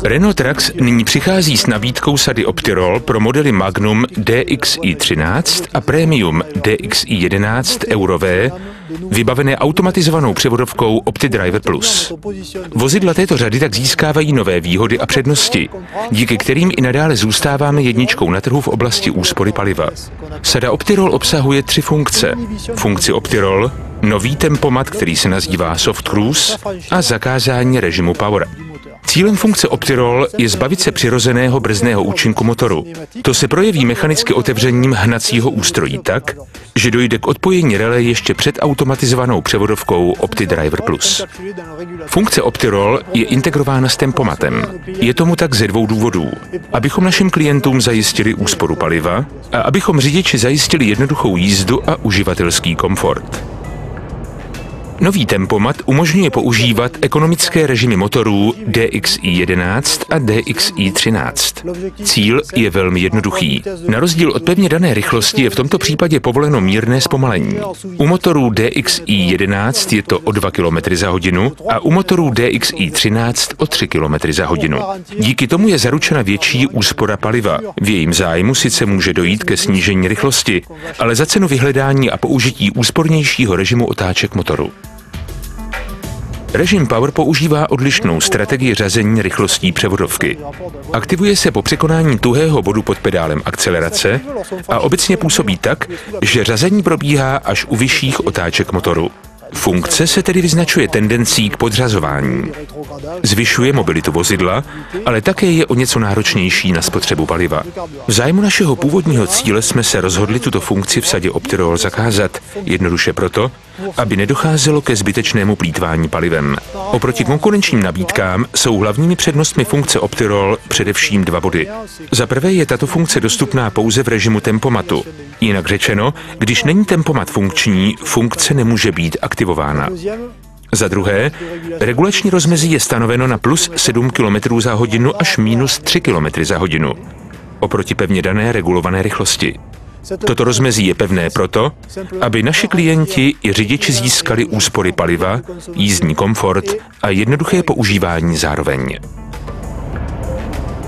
Renault Trax nyní přichází s nabídkou sady Optirol pro modely Magnum DXi13 a Premium DXi11 Euro-V, vybavené automatizovanou převodovkou OptiDriver Plus. Vozidla této řady tak získávají nové výhody a přednosti, díky kterým i nadále zůstáváme jedničkou na trhu v oblasti úspory paliva. Sada Optirol obsahuje 3 funkce. Funkci Optirol, nový tempomat, který se nazývá Soft Cruise, a zakázání režimu Power. Cílem funkce Optirol je zbavit se přirozeného brzdného účinku motoru. To se projeví mechanicky otevřením hnacího ústrojí tak, že dojde k odpojení relé ještě před automatizovanou převodovkou OptiDriver Plus. Funkce Optirol je integrována s tempomatem. Je tomu tak ze 2 důvodů. Abychom našim klientům zajistili úsporu paliva a abychom řidiči zajistili jednoduchou jízdu a uživatelský komfort. Nový tempomat umožňuje používat ekonomické režimy motorů DXi11 a DXi13. Cíl je velmi jednoduchý. Na rozdíl od pevně dané rychlosti je v tomto případě povoleno mírné zpomalení. U motorů DXi11 je to o 2 km za hodinu a u motorů DXi13 o 3 km za hodinu. Díky tomu je zaručena větší úspora paliva. V jejím zájmu sice může dojít ke snížení rychlosti, ale za cenu vyhledání a použití úspornějšího režimu otáček motoru. Režim Power používá odlišnou strategii řazení rychlostí převodovky. Aktivuje se po překonání tuhého bodu pod pedálem akcelerace a obecně působí tak, že řazení probíhá až u vyšších otáček motoru. Funkce se tedy vyznačuje tendencí k podřazování. Zvyšuje mobilitu vozidla, ale také je o něco náročnější na spotřebu paliva. V zájmu našeho původního cíle jsme se rozhodli tuto funkci v sadě Optirol zakázat, jednoduše proto, aby nedocházelo ke zbytečnému plýtvání palivem. Oproti konkurenčním nabídkám jsou hlavními přednostmi funkce Optirol především 2 body. Za prvé je tato funkce dostupná pouze v režimu tempomatu. Jinak řečeno, když není tempomat funkční, funkce nemůže být aktivována. Za druhé, regulační rozmezí je stanoveno na plus 7 km za hodinu až minus 3 km za hodinu, oproti pevně dané regulované rychlosti. Toto rozmezí je pevné proto, aby naši klienti i řidiči získali úspory paliva, jízdní komfort a jednoduché používání zároveň.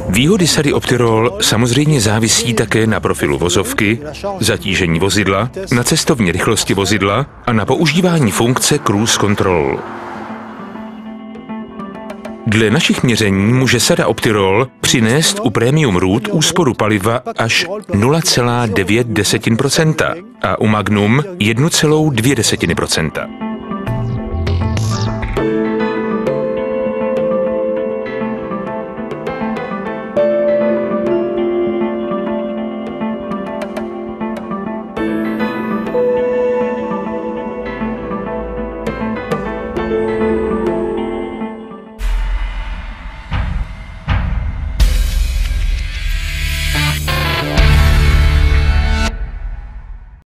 Výhody sady Optirol samozřejmě závisí také na profilu vozovky, zatížení vozidla, na cestovní rychlosti vozidla a na používání funkce Cruise Control. Dle našich měření může sada přinést u Premium Route úsporu paliva až 0,9% a u Magnum 1,2%.